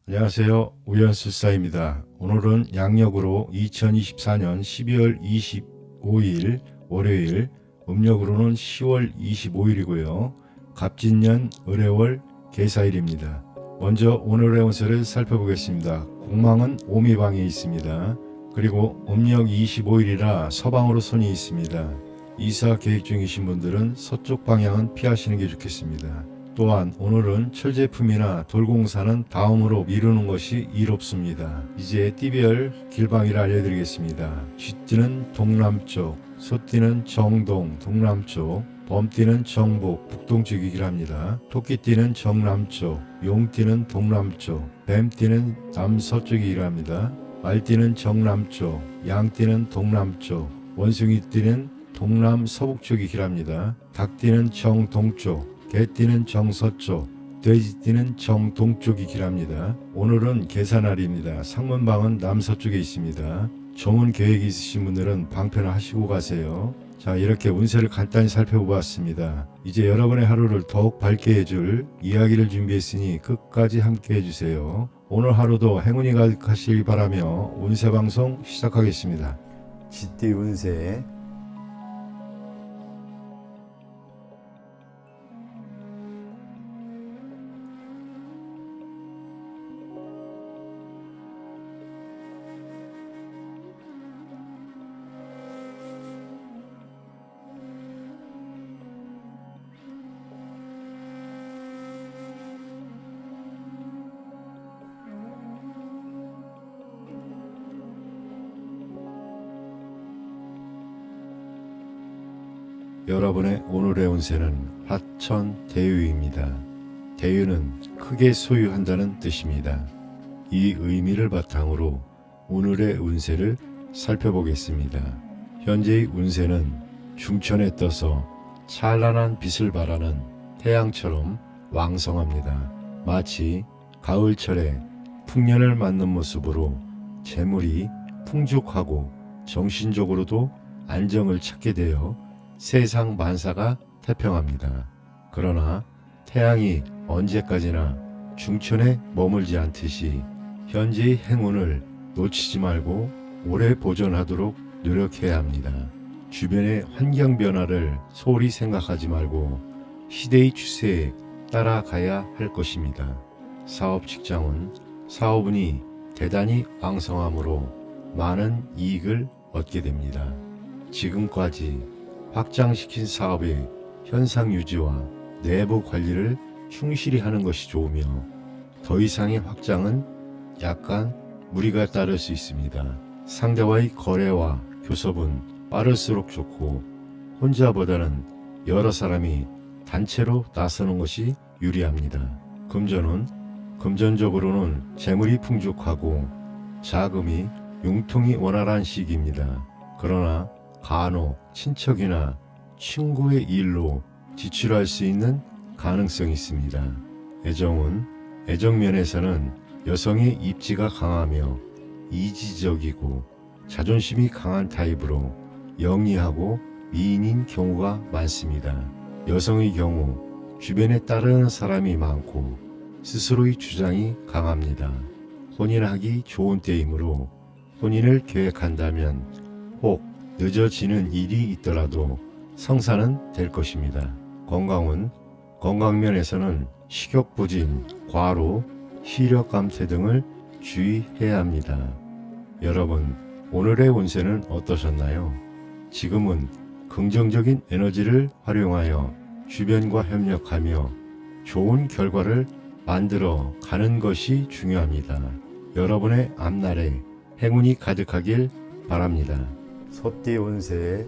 안녕하세요. 우연술사입니다. 오늘은 양력으로 2024년 12월 25일 월요일, 음력으로는 10월 25일이고요. 갑진년 을해월 개사일입니다. 먼저 오늘의 운세를 살펴보겠습니다. 공망은 오미방에 있습니다. 그리고 음력 25일이라 서방으로 손이 있습니다. 이사 계획 중이신 분들은 서쪽 방향은 피하시는 게 좋겠습니다. 또한 오늘은 철제품이나 돌공사는 다음으로 미루는 것이 이롭습니다. 이제 띠별 길방일을 알려드리겠습니다. 쥐띠는 동남쪽, 소띠는 정동, 동남쪽, 범띠는 정북, 북동쪽이길 합니다. 토끼띠는 정남쪽, 용띠는 동남쪽, 뱀띠는 남서쪽이길 합니다. 말띠는 정남쪽, 양띠는 동남쪽, 원숭이띠는 동남서북쪽이길 합니다. 닭띠는 정동쪽, 개띠는 정서쪽, 돼지띠는 정동쪽이길 합니다. 오늘은 계산날입니다. 상문방은 남서쪽에 있습니다. 좋은 계획이 있으신 분들은 방편을 하시고 가세요. 자, 이렇게 운세를 간단히 살펴보았습니다. 이제 여러분의 하루를 더욱 밝게 해줄 이야기를 준비했으니 끝까지 함께 해주세요. 오늘 하루도 행운이 가득하시길 바라며 운세방송 시작하겠습니다. 쥐띠 운세. 여러분의 오늘의 운세는 화천 대유입니다. 대유는 크게 소유한다는 뜻입니다. 이 의미를 바탕으로 오늘의 운세를 살펴보겠습니다. 현재의 운세는 중천에 떠서 찬란한 빛을 발하는 태양처럼 왕성합니다. 마치 가을철에 풍년을 맞는 모습으로 재물이 풍족하고 정신적으로도 안정을 찾게 되어 세상 만사가 태평합니다. 그러나 태양이 언제까지나 중천에 머물지 않듯이 현재의 행운을 놓치지 말고 오래 보존하도록 노력해야 합니다. 주변의 환경 변화를 소홀히 생각하지 말고 시대의 추세에 따라가야 할 것입니다. 사업 직장은 사업운이 대단히 왕성하므로 많은 이익을 얻게 됩니다. 지금까지 확장시킨 사업의 현상 유지와 내부 관리를 충실히 하는 것이 좋으며 더 이상의 확장은 약간 무리가 따를 수 있습니다. 상대와의 거래와 교섭은 빠를수록 좋고 혼자보다는 여러 사람이 단체로 나서는 것이 유리합니다. 금전적으로는 재물이 풍족하고 자금이 융통이 원활한 시기입니다. 그러나 간혹 친척이나 친구의 일로 지출할 수 있는 가능성이 있습니다. 애정면에서는 여성의 입지가 강하며 이지적이고 자존심이 강한 타입으로 영리하고 미인인 경우가 많습니다. 여성의 경우 주변에 따르는 사람이 많고 스스로의 주장이 강합니다. 혼인하기 좋은 때이므로 혼인을 계획한다면 혹 늦어지는 일이 있더라도 성사는 될 것입니다. 건강면에서는 식욕부진, 과로, 시력감퇴 등을 주의해야 합니다. 여러분, 오늘의 운세는 어떠셨나요? 지금은 긍정적인 에너지를 활용하여 주변과 협력하며 좋은 결과를 만들어 가는 것이 중요합니다. 여러분의 앞날에 행운이 가득하길 바랍니다. 소띠 운세.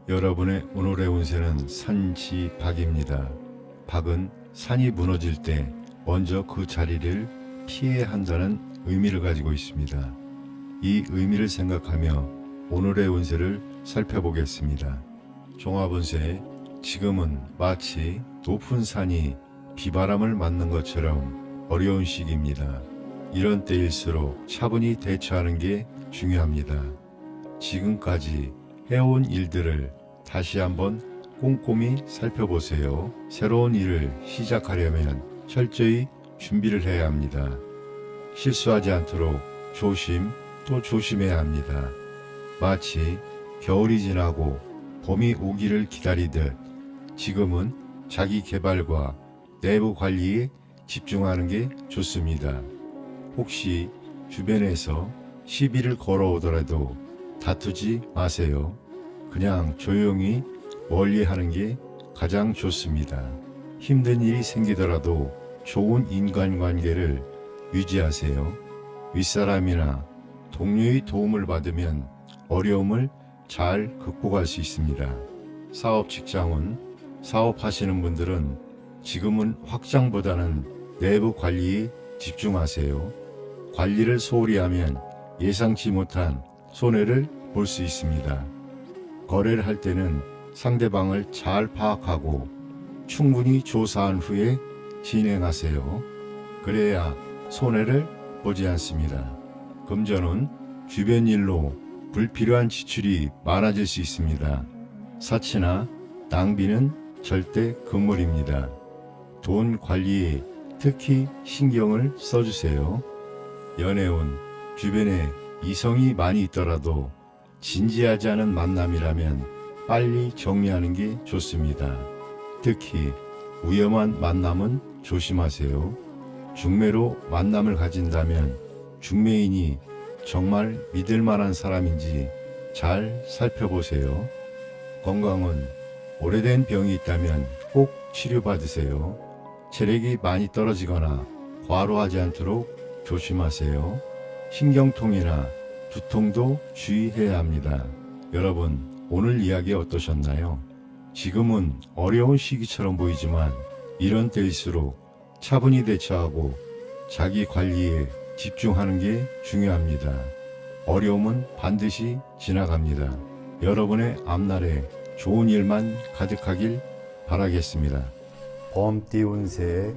여러분의 오늘의 운세는 산지박입니다. 박은 산이 무너질 때 먼저 그 자리를 피해야 한다는 의미를 가지고 있습니다. 이 의미를 생각하며 오늘의 운세를 살펴보겠습니다. 종합운세, 지금은 마치 높은 산이 비바람을 맞는 것처럼 어려운 시기입니다. 이런 때일수록 차분히 대처하는 게 중요합니다. 지금까지 해온 일들을 다시 한번 꼼꼼히 살펴보세요. 새로운 일을 시작하려면 철저히 준비를 해야 합니다. 실수하지 않도록 조심 또 조심해야 합니다. 마치 겨울이 지나고 봄이 오기를 기다리듯 지금은 자기 개발과 내부 관리에 집중하는 게 좋습니다. 혹시 주변에서 시비를 걸어오더라도 다투지 마세요. 그냥 조용히 멀리 하는 게 가장 좋습니다. 힘든 일이 생기더라도 좋은 인간관계를 유지하세요. 윗사람이나 동료의 도움을 받으면 어려움을 잘 극복할 수 있습니다. 사업 직장은 사업하시는 분들은 지금은 확장보다는 내부 관리에 집중하세요. 관리를 소홀히 하면 예상치 못한 손해를 볼 수 있습니다. 거래를 할 때는 상대방을 잘 파악하고 충분히 조사한 후에 진행하세요. 그래야 손해를 보지 않습니다. 금전은 주변 일로 불필요한 지출이 많아질 수 있습니다. 사치나 낭비는 절대 금물입니다. 돈 관리에 특히 신경을 써주세요. 연애운, 주변에 이성이 많이 있더라도 진지하지 않은 만남이라면 빨리 정리하는 게 좋습니다. 특히 위험한 만남은 조심하세요. 중매로 만남을 가진다면 중매인이 정말 믿을 만한 사람인지 잘 살펴보세요. 건강은 오래된 병이 있다면 꼭 치료받으세요. 체력이 많이 떨어지거나 과로하지 않도록 조심하세요. 신경통이나 두통도 주의해야 합니다. 여러분, 오늘 이야기 어떠셨나요? 지금은 어려운 시기처럼 보이지만 이런 때일수록 차분히 대처하고 자기 관리에 집중하는 게 중요합니다. 어려움은 반드시 지나갑니다. 여러분의 앞날에 좋은 일만 가득하길 바라겠습니다. 봄띠 운세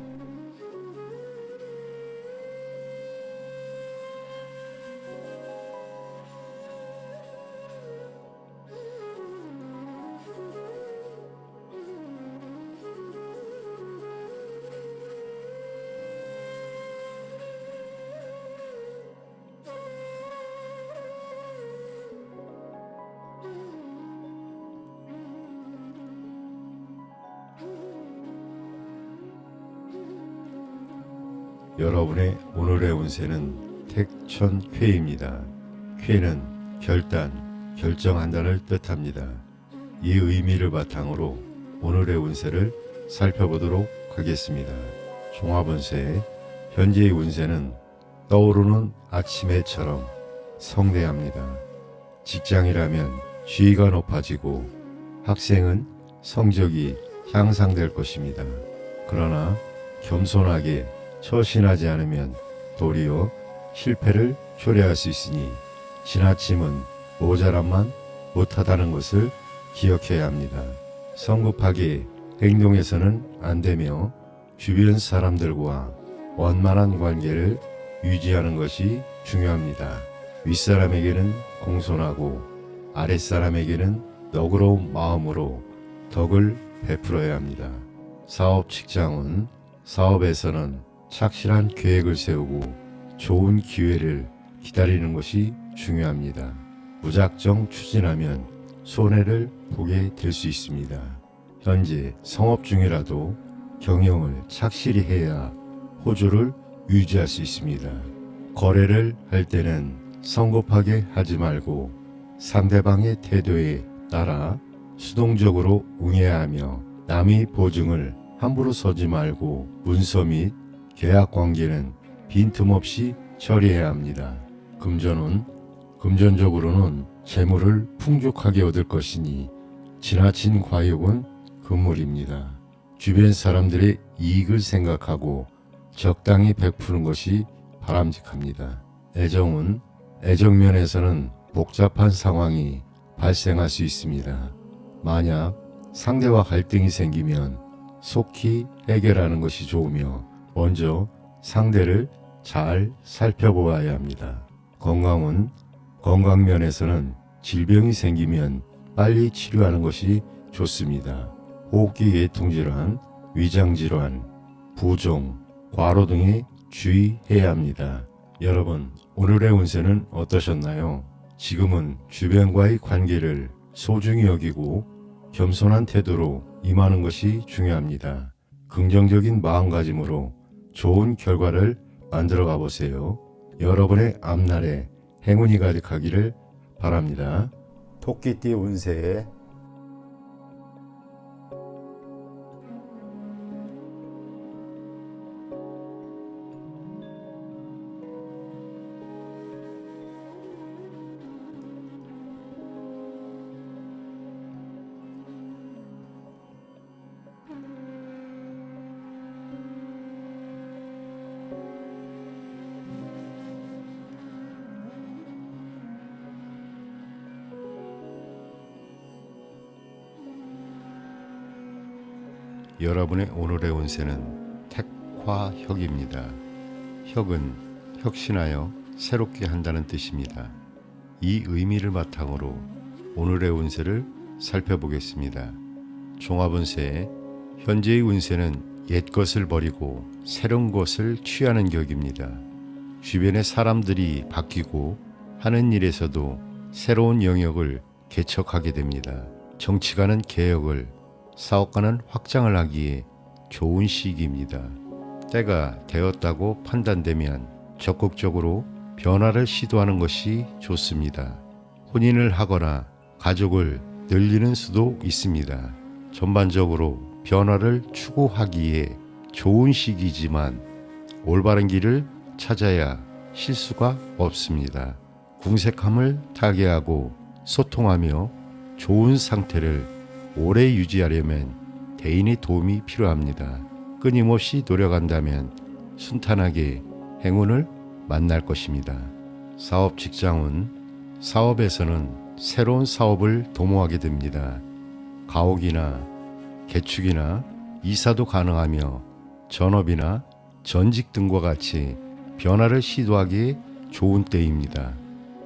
여러분의 오늘의 운세는 택천쾌입니다. 쾌는 결단, 결정한다를 뜻합니다. 이 의미를 바탕으로 오늘의 운세를 살펴보도록 하겠습니다. 종합운세, 현재의 운세는 떠오르는 아침 해처럼 성대합니다. 직장이라면 지위가 높아지고 학생은 성적이 향상될 것입니다. 그러나 겸손하게 처신하지 않으면 도리어 실패를 초래할 수 있으니 지나침은 모자람만 못하다는 것을 기억해야 합니다. 성급하게 행동해서는 안 되며 주변 사람들과 원만한 관계를 유지하는 것이 중요합니다. 윗사람에게는 공손하고 아랫사람에게는 너그러운 마음으로 덕을 베풀어야 합니다. 사업 직장은 사업에서는 착실한 계획을 세우고 좋은 기회를 기다리는 것이 중요합니다. 무작정 추진하면 손해를 보게 될 수 있습니다. 현재 성업 중이라도 경영을 착실히 해야 호조를 유지할 수 있습니다. 거래를 할 때는 성급하게 하지 말고 상대방의 태도에 따라 수동적으로 응해야 하며 남의 보증을 함부로 서지 말고 문서 및 계약 관계는 빈틈없이 처리해야 합니다. 금전적으로는 재물을 풍족하게 얻을 것이니 지나친 과욕은 금물입니다. 주변 사람들의 이익을 생각하고 적당히 베푸는 것이 바람직합니다. 애정은 애정면에서는 복잡한 상황이 발생할 수 있습니다. 만약 상대와 갈등이 생기면 속히 해결하는 것이 좋으며 먼저 상대를 잘 살펴보아야 합니다. 건강은 건강면에서는 질병이 생기면 빨리 치료하는 것이 좋습니다. 호흡기 계통질환, 위장질환, 부종, 과로 등에 주의해야 합니다. 여러분, 오늘의 운세는 어떠셨나요? 지금은 주변과의 관계를 소중히 여기고 겸손한 태도로 임하는 것이 중요합니다. 긍정적인 마음가짐으로 좋은 결과를 만들어 가보세요. 여러분의 앞날에 행운이 가득하기를 바랍니다. 토끼띠 운세 여러분의 오늘의 운세는 택화혁입니다. 혁은 혁신하여 새롭게 한다는 뜻입니다. 이 의미를 바탕으로 오늘의 운세를 살펴보겠습니다. 종합운세, 현재의 운세는 옛 것을 버리고 새로운 것을 취하는 격입니다. 주변의 사람들이 바뀌고 하는 일에서도 새로운 영역을 개척하게 됩니다. 정치가는 개혁을, 사업가는 확장을 하기에 좋은 시기입니다. 때가 되었다고 판단되면 적극적으로 변화를 시도하는 것이 좋습니다. 혼인을 하거나 가족을 늘리는 수도 있습니다. 전반적으로 변화를 추구하기에 좋은 시기지만 올바른 길을 찾아야 실수가 없습니다. 궁색함을 타개하고 소통하며 좋은 상태를 오래 유지하려면 대인의 도움이 필요합니다. 끊임없이 노력한다면 순탄하게 행운을 만날 것입니다. 사업 직장운, 사업에서는 새로운 사업을 도모하게 됩니다. 가옥이나 개축이나 이사도 가능하며 전업이나 전직 등과 같이 변화를 시도하기에 좋은 때입니다.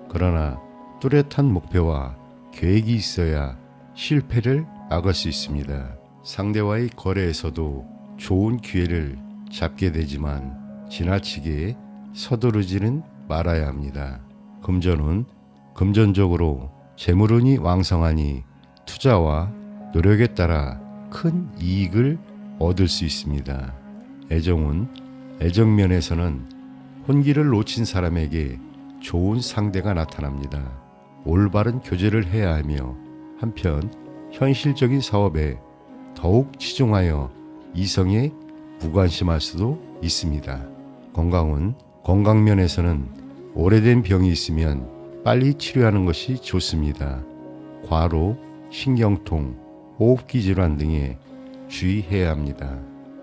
그러나 뚜렷한 목표와 계획이 있어야 실패를 막을 수 있습니다. 상대와의 거래에서도 좋은 기회를 잡게 되지만 지나치게 서두르지는 말아야 합니다. 금전은 금전적으로 재물운이 왕성하니 투자와 노력에 따라 큰 이익을 얻을 수 있습니다. 애정은 애정면에서는 혼기를 놓친 사람에게 좋은 상대가 나타납니다. 올바른 교제를 해야 하며 한편 현실적인 사업에 더욱 치중하여 이성에 무관심할 수도 있습니다. 건강은 건강면에서는 오래된 병이 있으면 빨리 치료하는 것이 좋습니다. 과로, 신경통, 호흡기 질환 등에 주의해야 합니다.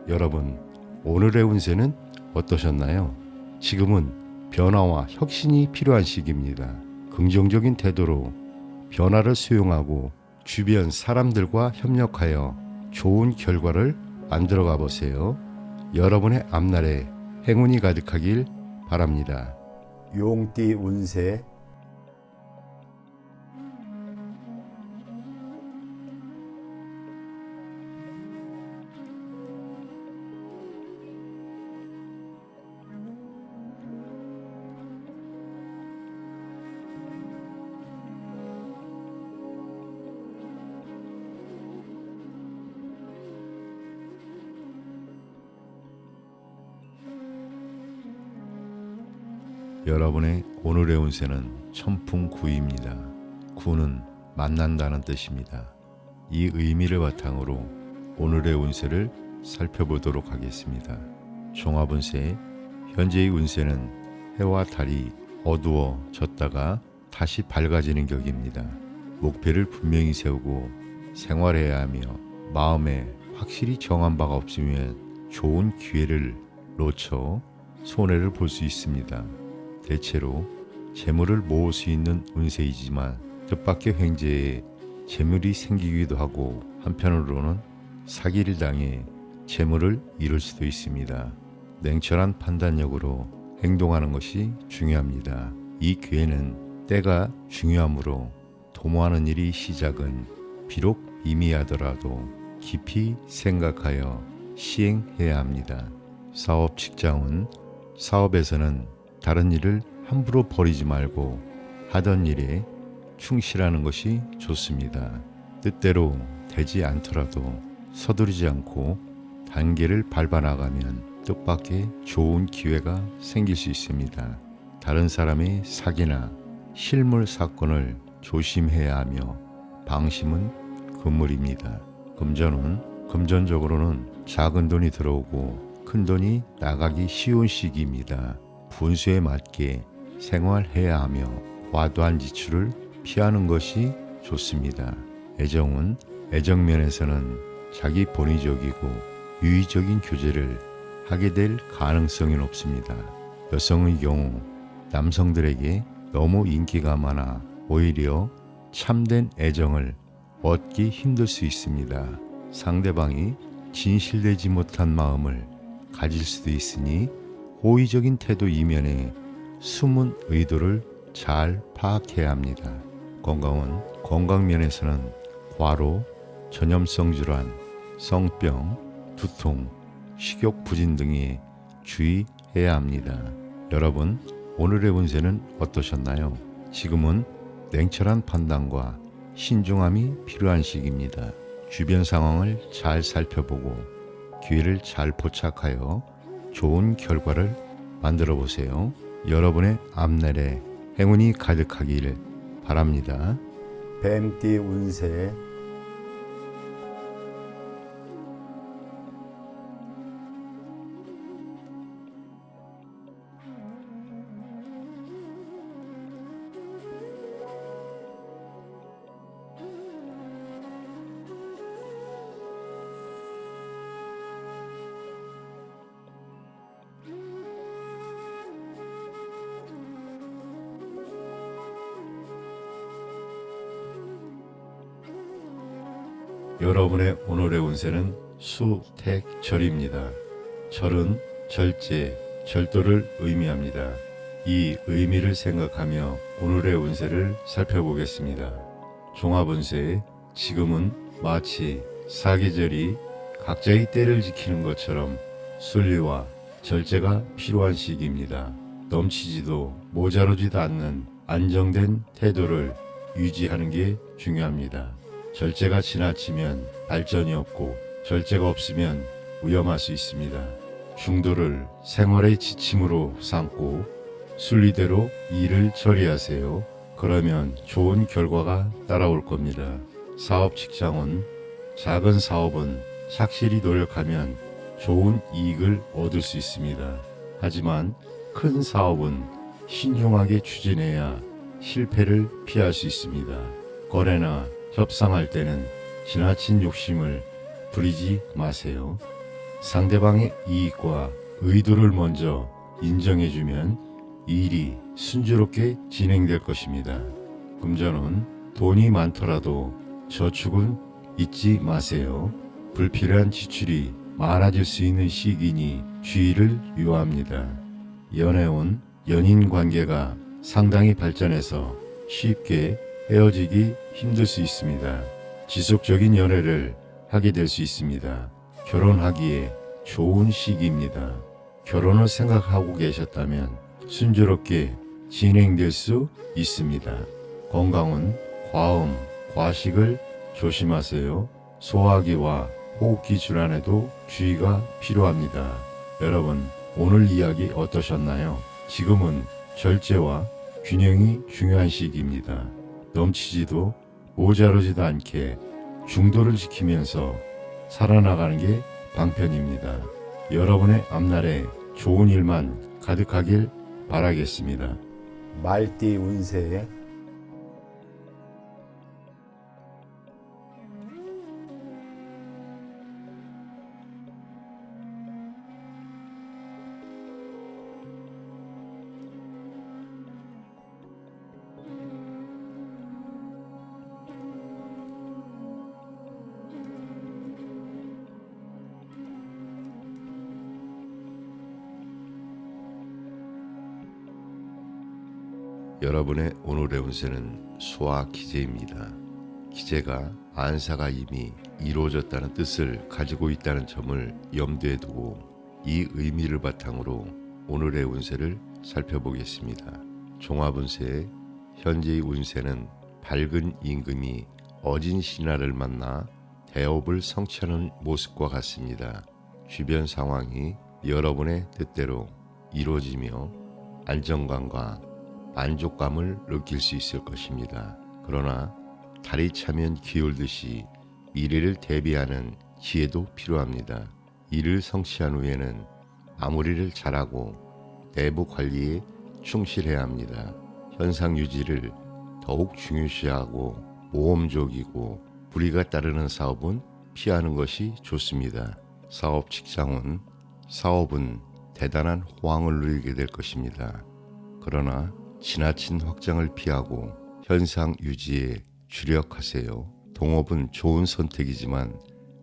여러분, 오늘의 운세는 어떠셨나요? 지금은 변화와 혁신이 필요한 시기입니다. 긍정적인 태도로 변화를 수용하고 주변 사람들과 협력하여 좋은 결과를 만들어 가보세요. 여러분의 앞날에 행운이 가득하길 바랍니다. 용띠 운세 여러분의 오늘의 운세는 천풍구입니다. 구는 만난다는 뜻입니다. 이 의미를 바탕으로 오늘의 운세를 살펴보도록 하겠습니다. 종합운세, 현재의 운세는 해와 달이 어두워졌다가 다시 밝아지는 격입니다. 목표를 분명히 세우고 생활해야 하며 마음에 확실히 정한 바가 없으면 좋은 기회를 놓쳐 손해를 볼 수 있습니다. 대체로 재물을 모을 수 있는 운세이지만 뜻밖의 횡재에 재물이 생기기도 하고 한편으로는 사기를 당해 재물을 잃을 수도 있습니다. 냉철한 판단력으로 행동하는 것이 중요합니다. 이 기회는 때가 중요하므로 도모하는 일이 시작은 비록 미미하더라도 깊이 생각하여 시행해야 합니다. 사업 직장은 사업에서는 다른 일을 함부로 버리지 말고 하던 일에 충실하는 것이 좋습니다. 뜻대로 되지 않더라도 서두르지 않고 단계를 밟아 나가면 뜻밖의 좋은 기회가 생길 수 있습니다. 다른 사람의 사기나 실물 사건을 조심해야 하며 방심은 금물입니다. 금전적으로는 작은 돈이 들어오고 큰 돈이 나가기 쉬운 시기입니다. 분수에 맞게 생활해야 하며 과도한 지출을 피하는 것이 좋습니다. 애정은 애정면에서는 자기 본의적이고 유의적인 교제를 하게 될 가능성이 높습니다. 여성의 경우 남성들에게 너무 인기가 많아 오히려 참된 애정을 얻기 힘들 수 있습니다. 상대방이 진실되지 못한 마음을 가질 수도 있으니 호의적인 태도 이면에 숨은 의도를 잘 파악해야 합니다. 건강면에서는 과로, 전염성 질환, 성병, 두통, 식욕 부진 등에 주의해야 합니다. 여러분, 오늘의 운세는 어떠셨나요? 지금은 냉철한 판단과 신중함이 필요한 시기입니다. 주변 상황을 잘 살펴보고 기회를 잘 포착하여 좋은 결과를 만들어 보세요. 여러분의 앞날에 행운이 가득하길 바랍니다. 뱀띠 운세. 여러분의 오늘의 운세는 수택절입니다. 절은 절제, 절도를 의미합니다. 이 의미를 생각하며 오늘의 운세를 살펴보겠습니다. 종합운세, 지금은 마치 사계절이 각자의 때를 지키는 것처럼 순리와 절제가 필요한 시기입니다. 넘치지도 모자르지도 않는 안정된 태도를 유지하는 게 중요합니다. 절제가 지나치면 발전이 없고 절제가 없으면 위험할 수 있습니다. 중도를 생활의 지침으로 삼고 순리대로 일을 처리하세요. 그러면 좋은 결과가 따라올 겁니다. 사업 직장은 작은 사업은 착실히 노력하면 좋은 이익을 얻을 수 있습니다. 하지만 큰 사업은 신중하게 추진해야 실패를 피할 수 있습니다. 거래나 협상할 때는 지나친 욕심을 부리지 마세요. 상대방의 이익과 의도를 먼저 인정해주면 일이 순조롭게 진행될 것입니다. 금전은 돈이 많더라도 저축은 잊지 마세요. 불필요한 지출이 많아질 수 있는 시기니 주의를 요합니다. 연애운 연인 관계가 상당히 발전해서 쉽게 헤어지기 힘들 수 있습니다. 지속적인 연애를 하게 될 수 있습니다. 결혼하기에 좋은 시기입니다. 결혼을 생각하고 계셨다면 순조롭게 진행될 수 있습니다. 건강은 과음, 과식을 조심하세요. 소화기와 호흡기 질환에도 주의가 필요합니다. 여러분, 오늘 이야기 어떠셨나요? 지금은 절제와 균형이 중요한 시기입니다. 넘치지도 모자르지도 않게 중도를 지키면서 살아나가는 게 방편입니다. 여러분의 앞날에 좋은 일만 가득하길 바라겠습니다. 말띠 운세. 여러분의 오늘의 운세는 수화 기재입니다. 기재가 안사가 이미 이루어졌다는 뜻을 가지고 있다는 점을 염두에 두고 이 의미를 바탕으로 오늘의 운세를 살펴보겠습니다. 종합운세의 현재의 운세는 밝은 임금이 어진 신하를 만나 대업을 성취하는 모습과 같습니다. 주변 상황이 여러분의 뜻대로 이루어지며 안정감과 만족감을 느낄 수 있을 것입니다. 그러나 달이 차면 기울듯이 미래를 대비하는 지혜도 필요합니다. 이를 성취한 후에는 마무리를 잘하고 내부 관리에 충실해야 합니다. 현상 유지를 더욱 중요시하고 모험적이고 불이가 따르는 사업은 피하는 것이 좋습니다. 사업 직장은 사업은 대단한 호황을 누리게 될 것입니다. 그러나 지나친 확장을 피하고 현상 유지에 주력하세요. 동업은 좋은 선택이지만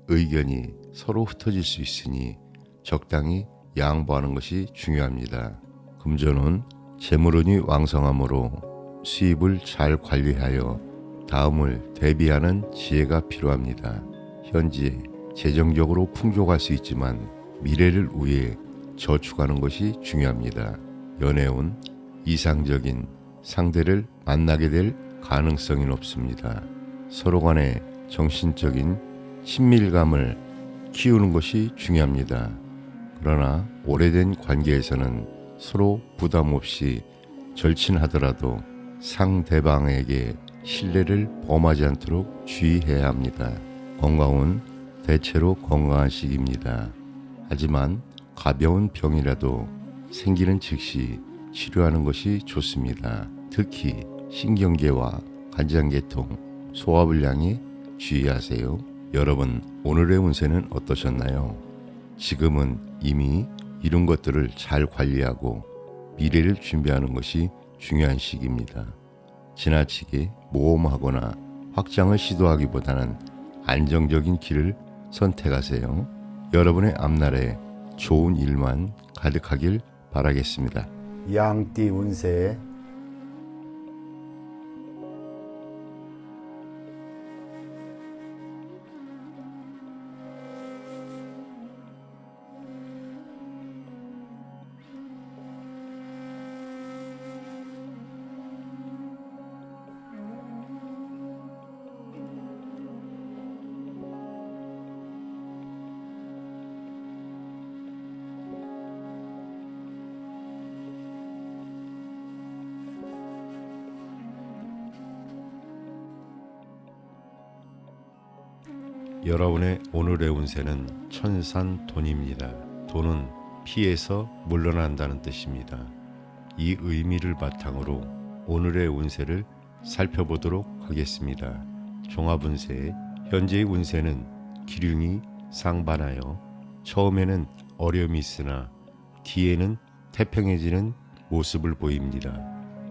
의견이 서로 흩어질 수 있으니 적당히 양보하는 것이 중요합니다. 금전은 재물운이 왕성하므로 수입을 잘 관리하여 다음을 대비하는 지혜가 필요합니다. 현재 재정적으로 풍족할 수 있지만 미래를 위해 저축하는 것이 중요합니다. 연애운 이상적인 상대를 만나게 될 가능성이 높습니다. 서로 간의 정신적인 친밀감을 키우는 것이 중요합니다. 그러나 오래된 관계에서는 서로 부담 없이 절친하더라도 상대방에게 신뢰를 범하지 않도록 주의해야 합니다. 건강은 대체로 건강한 시기입니다. 하지만 가벼운 병이라도 생기는 즉시 치료하는 것이 좋습니다. 특히 신경계와 간장계통, 소화불량에 주의하세요. 여러분, 오늘의 운세는 어떠셨나요? 지금은 이미 이룬 것들을 잘 관리하고 미래를 준비하는 것이 중요한 시기입니다. 지나치게 모험하거나 확장을 시도하기보다는 안정적인 길을 선택하세요. 여러분의 앞날에 좋은 일만 가득하길 바라겠습니다. 양띠 운세 여러분의 오늘의 운세는 천산돈입니다. 돈은 피해서 물러난다는 뜻입니다. 이 의미를 바탕으로 오늘의 운세를 살펴보도록 하겠습니다. 종합운세 현재의 운세는 기륭이 상반하여 처음에는 어려움이 있으나 뒤에는 태평해지는 모습을 보입니다.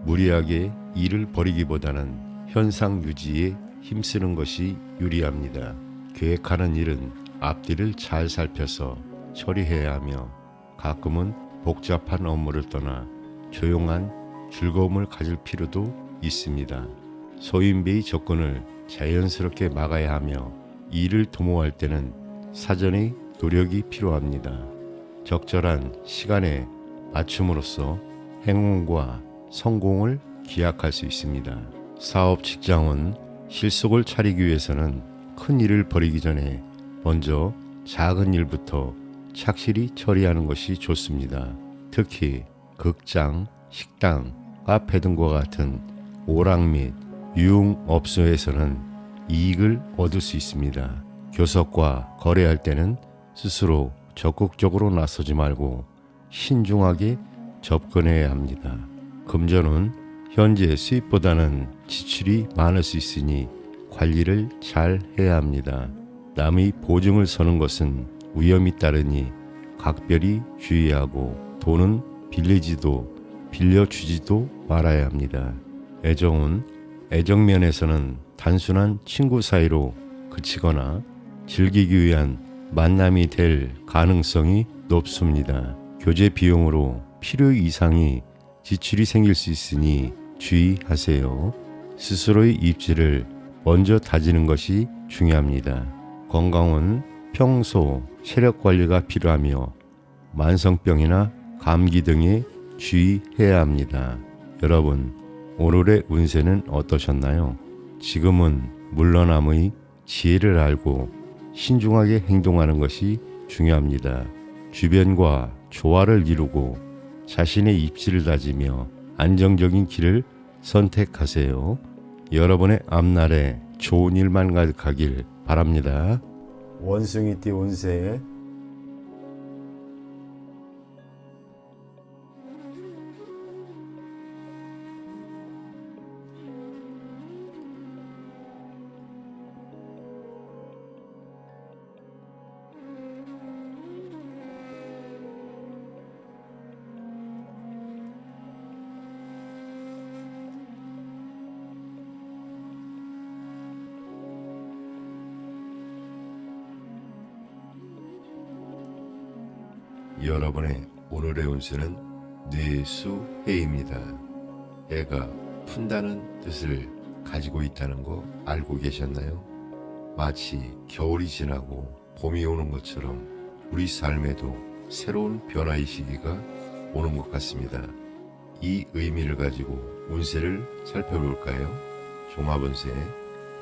무리하게 일을 벌이기보다는 현상 유지에 힘쓰는 것이 유리합니다. 계획하는 일은 앞뒤를 잘 살펴서 처리해야 하며 가끔은 복잡한 업무를 떠나 조용한 즐거움을 가질 필요도 있습니다. 소인배의 접근을 자연스럽게 막아야 하며 일을 도모할 때는 사전의 노력이 필요합니다. 적절한 시간에 맞춤으로써 행운과 성공을 기약할 수 있습니다. 사업 직장은 실속을 차리기 위해서는 큰 일을 벌이기 전에 먼저 작은 일부터 착실히 처리하는 것이 좋습니다. 특히 극장, 식당, 카페 등과 같은 오락 및 유흥업소에서는 이익을 얻을 수 있습니다. 교섭과 거래할 때는 스스로 적극적으로 나서지 말고 신중하게 접근해야 합니다. 금전은 현재 수입보다는 지출이 많을 수 있으니 관리를 잘 해야 합니다. 남의 보증을 서는 것은 위험이 따르니 각별히 주의하고 돈은 빌리지도 빌려주지도 말아야 합니다. 애정은 애정면에서는 단순한 친구 사이로 그치거나 즐기기 위한 만남이 될 가능성이 높습니다. 교제 비용으로 필요 이상이 지출이 생길 수 있으니 주의하세요. 스스로의 입지를 먼저 다지는 것이 중요합니다. 건강은 평소 체력 관리가 필요하며 만성병이나 감기 등에 주의해야 합니다. 여러분, 오늘의 운세는 어떠셨나요? 지금은 물러남의 지혜를 알고 신중하게 행동하는 것이 중요합니다. 주변과 조화를 이루고 자신의 입지를 다지며 안정적인 길을 선택하세요. 여러분의 앞날에 좋은 일만 가득하길 바랍니다. 원숭이띠 운세 여러분의 오늘의 운세는 뇌수해입니다. 해가 푼다는 뜻을 가지고 있다는 거 알고 계셨나요? 마치 겨울이 지나고 봄이 오는 것처럼 우리 삶에도 새로운 변화의 시기가 오는 것 같습니다. 이 의미를 가지고 운세를 살펴볼까요? 종합운세.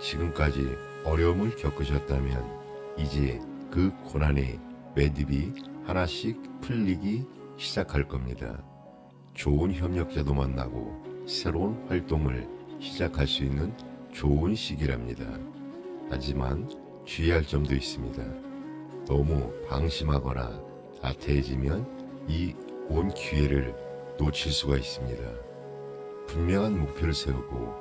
지금까지 어려움을 겪으셨다면 이제 그 고난의 매듭이 하나씩 풀리기 시작할 겁니다. 좋은 협력자도 만나고 새로운 활동을 시작할 수 있는 좋은 시기랍니다. 하지만 주의할 점도 있습니다. 너무 방심하거나 나태해지면 이 온 기회를 놓칠 수가 있습니다. 분명한 목표를 세우고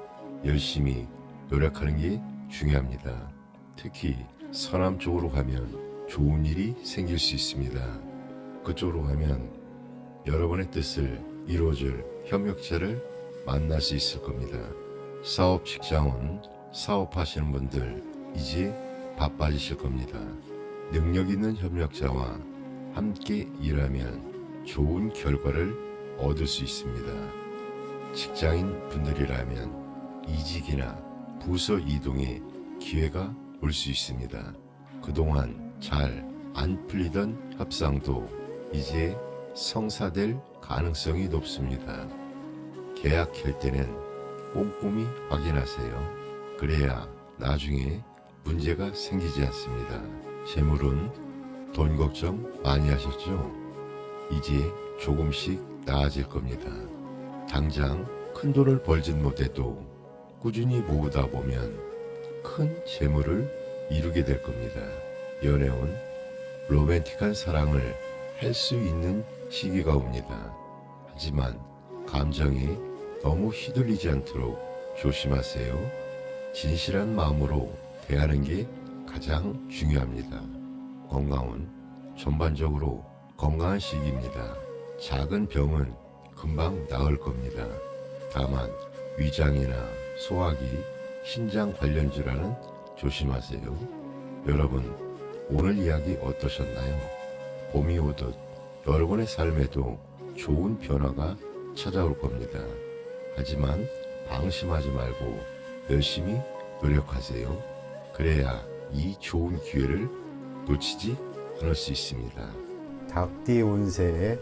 열심히 노력하는 게 중요합니다. 특히 서남 쪽으로 가면 좋은 일이 생길 수 있습니다. 그쪽으로 가면 여러분의 뜻을 이루어줄 협력자를 만날 수 있을 겁니다. 사업 직장은 사업하시는 분들 이제 바빠지실 겁니다. 능력 있는 협력자와 함께 일하면 좋은 결과를 얻을 수 있습니다. 직장인 분들이라면 이직이나 부서 이동의 기회가 올 수 있습니다. 그동안 잘 안 풀리던 협상도 이제 성사될 가능성이 높습니다. 계약할 때는 꼼꼼히 확인하세요. 그래야 나중에 문제가 생기지 않습니다. 재물은 돈 걱정 많이 하셨죠? 이제 조금씩 나아질 겁니다. 당장 큰 돈을 벌진 못해도 꾸준히 모으다 보면 큰 재물을 이루게 될 겁니다. 연애운 로맨틱한 사랑을 할 수 있는 시기가 옵니다. 하지만 감정에 너무 휘둘리지 않도록 조심하세요. 진실한 마음으로 대하는 게 가장 중요합니다. 건강은 전반적으로 건강한 시기입니다. 작은 병은 금방 나을 겁니다. 다만 위장이나 소화기, 신장 관련 질환은 조심하세요. 여러분, 오늘 이야기 어떠셨나요? 봄이 오듯 여러분의 삶에도 좋은 변화가 찾아올 겁니다. 하지만 방심하지 말고 열심히 노력하세요. 그래야 이 좋은 기회를 놓치지 않을 수 있습니다. 닭띠 운세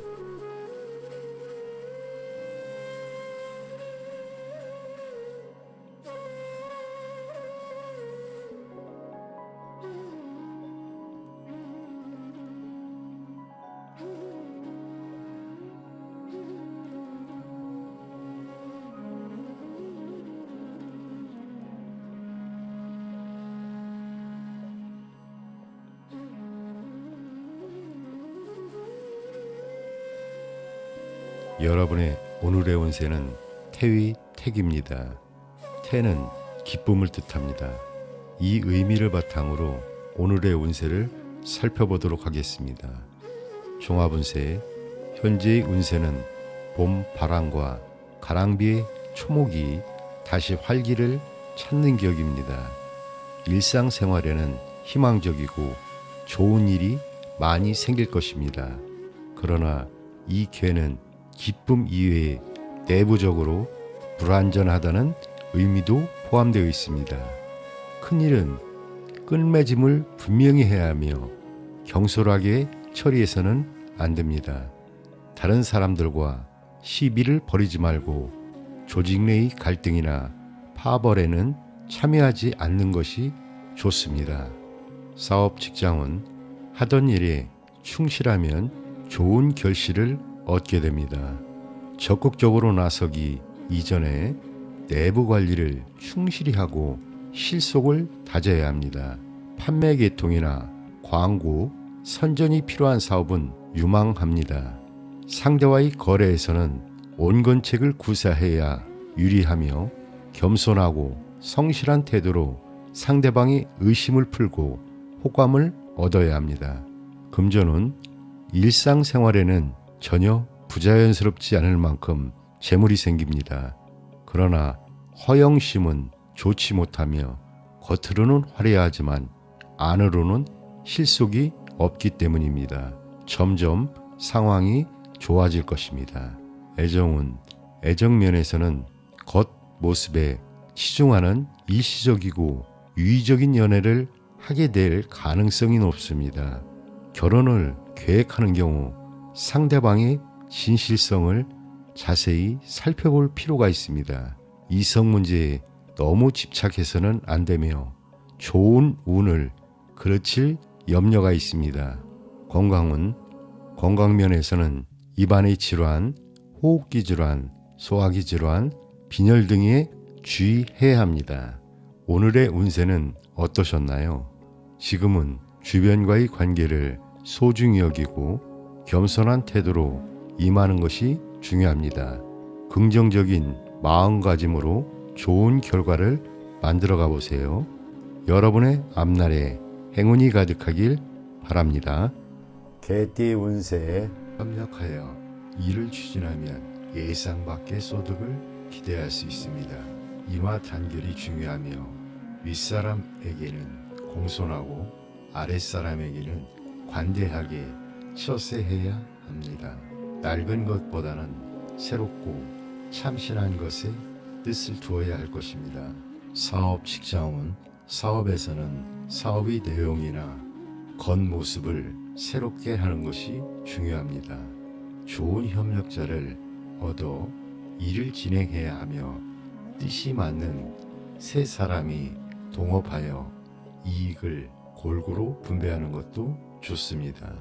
여러분의 오늘의 운세는 태위택입니다. 태는 기쁨을 뜻합니다. 이 의미를 바탕으로 오늘의 운세를 살펴보도록 하겠습니다. 종합운세. 현재의 운세는 봄 바람과 가랑비의 초목이 다시 활기를 찾는 격입니다. 일상생활에는 희망적이고 좋은 일이 많이 생길 것입니다. 그러나 이 기회는 기쁨 이외에 내부적으로 불완전하다는 의미도 포함되어 있습니다. 큰일은 끝맺음을 분명히 해야 하며 경솔하게 처리해서는 안 됩니다. 다른 사람들과 시비를 벌이지 말고 조직 내의 갈등이나 파벌에는 참여하지 않는 것이 좋습니다. 사업 직장은 하던 일에 충실하면 좋은 결실을 얻게 됩니다. 적극적으로 나서기 이전에 내부 관리를 충실히 하고 실속을 다져야 합니다. 판매 계통이나 광고, 선전이 필요한 사업은 유망합니다. 상대와의 거래에서는 온건책을 구사해야 유리하며 겸손하고 성실한 태도로 상대방의 의심을 풀고 호감을 얻어야 합니다. 금전은 일상생활에는 전혀 부자연스럽지 않을 만큼 재물이 생깁니다. 그러나 허영심은 좋지 못하며 겉으로는 화려하지만 안으로는 실속이 없기 때문입니다. 점점 상황이 좋아질 것입니다. 애정은 애정면에서는 겉모습에 치중하는 일시적이고 유의적인 연애를 하게 될 가능성이 높습니다. 결혼을 계획하는 경우 상대방의 진실성을 자세히 살펴볼 필요가 있습니다. 이성 문제에 너무 집착해서는 안 되며 좋은 운을 그르칠 염려가 있습니다. 건강은 건강면에서는 입안의 질환, 호흡기 질환, 소화기 질환, 빈혈 등에 주의해야 합니다. 오늘의 운세는 어떠셨나요? 지금은 주변과의 관계를 소중히 여기고 겸손한 태도로 임하는 것이 중요합니다. 긍정적인 마음가짐으로 좋은 결과를 만들어 가보세요. 여러분의 앞날에 행운이 가득하길 바랍니다. 개띠 운세 협력하여 일을 추진하면 예상 밖의 소득을 기대할 수 있습니다. 이와 단결이 중요하며 윗사람에게는 공손하고 아랫사람에게는 관대하게 처세해야 합니다. 낡은 것보다는 새롭고 참신한 것에 뜻을 두어야 할 것입니다. 사업 직장은 사업에서는 사업의 내용이나 겉모습을 새롭게 하는 것이 중요합니다. 좋은 협력자를 얻어 일을 진행해야 하며 뜻이 맞는 세 사람이 동업하여 이익을 골고루 분배하는 것도 좋습니다.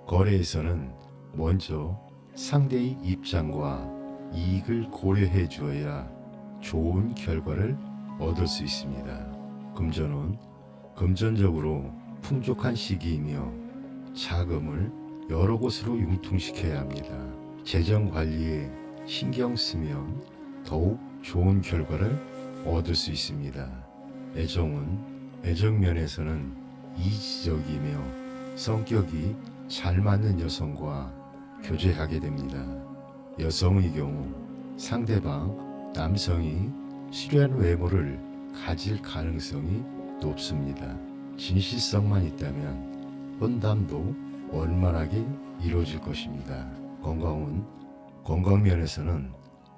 거래에서는 먼저 상대의 입장과 이익을 고려해 주어야 좋은 결과를 얻을 수 있습니다. 금전은 금전적으로 풍족한 시기이며 자금을 여러 곳으로 융통시켜야 합니다. 재정 관리에 신경 쓰면 더욱 좋은 결과를 얻을 수 있습니다. 애정은 애정면에서는 이지적이며 성격이 잘 맞는 여성과 교제하게 됩니다. 여성의 경우 상대방 남성이 수려한 외모를 가질 가능성이 높습니다. 진실성만 있다면 혼담도 원만하게 이루어질 것입니다. 건강은 건강면에서는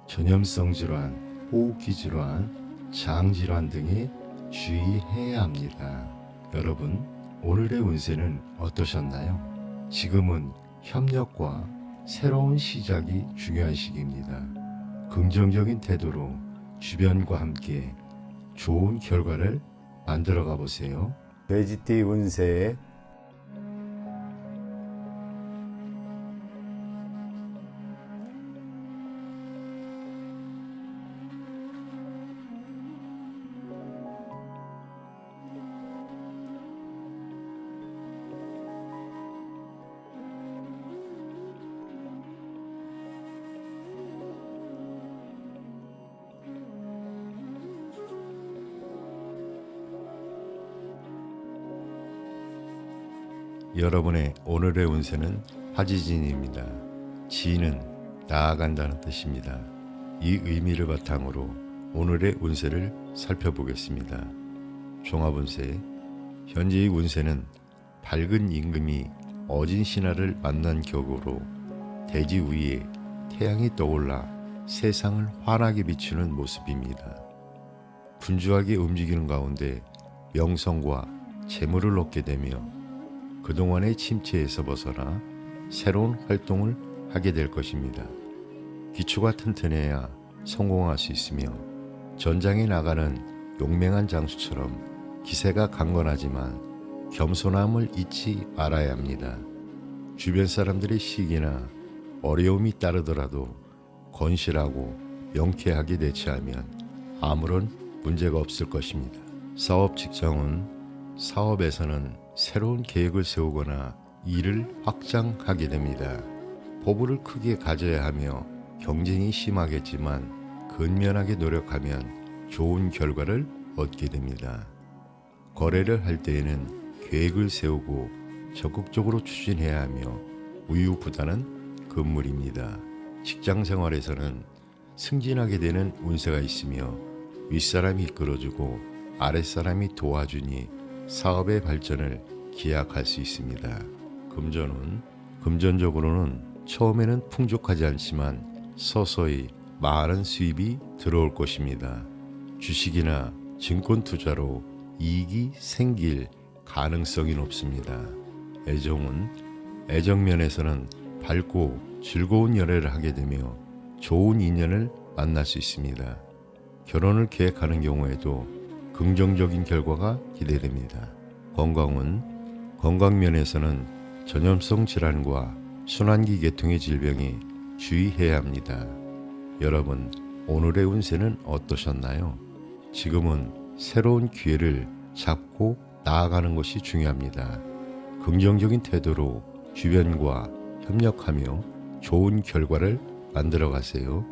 전염성 질환, 호흡기 질환, 장 질환 등에 주의해야 합니다. 여러분, 오늘의 운세는 어떠셨나요? 지금은 협력과 새로운 시작이 중요한 시기입니다. 긍정적인 태도로 주변과 함께 좋은 결과를 만들어 가보세요. 돼지띠 운세 여러분의 오늘의 운세는 화지진입니다. 지는 나아간다는 뜻입니다. 이 의미를 바탕으로 오늘의 운세를 살펴보겠습니다. 종합운세. 현재의 운세는 밝은 임금이 어진 신하를 만난 격으로 대지 위에 태양이 떠올라 세상을 환하게 비추는 모습입니다. 분주하게 움직이는 가운데 명성과 재물을 얻게 되며 그동안의 침체에서 벗어나 새로운 활동을 하게 될 것입니다. 기초가 튼튼해야 성공할 수 있으며 전장에 나가는 용맹한 장수처럼 기세가 강건하지만 겸손함을 잊지 말아야 합니다. 주변 사람들의 시기나 어려움이 따르더라도 건실하고 명쾌하게 대처하면 아무런 문제가 없을 것입니다. 사업 직장은 사업에서는 새로운 계획을 세우거나 일을 확장하게 됩니다. 포부를 크게 가져야 하며 경쟁이 심하겠지만 근면하게 노력하면 좋은 결과를 얻게 됩니다. 거래를 할 때에는 계획을 세우고 적극적으로 추진해야 하며 우유부단은 금물입니다. 직장 생활에서는 승진하게 되는 운세가 있으며 윗사람이 이끌어주고 아랫사람이 도와주니 사업의 발전을 기약할 수 있습니다. 금전적으로는 처음에는 풍족하지 않지만 서서히 많은 수입이 들어올 것입니다. 주식이나 증권 투자로 이익이 생길 가능성이 높습니다. 애정면에서는 밝고 즐거운 연애를 하게 되며 좋은 인연을 만날 수 있습니다. 결혼을 계획하는 경우에도 긍정적인 결과가 기대됩니다. 건강면에서는 전염성 질환과 순환기 계통의 질병에 주의해야 합니다. 여러분, 오늘의 운세는 어떠셨나요? 지금은 새로운 기회를 잡고 나아가는 것이 중요합니다. 긍정적인 태도로 주변과 협력하며 좋은 결과를 만들어 가세요.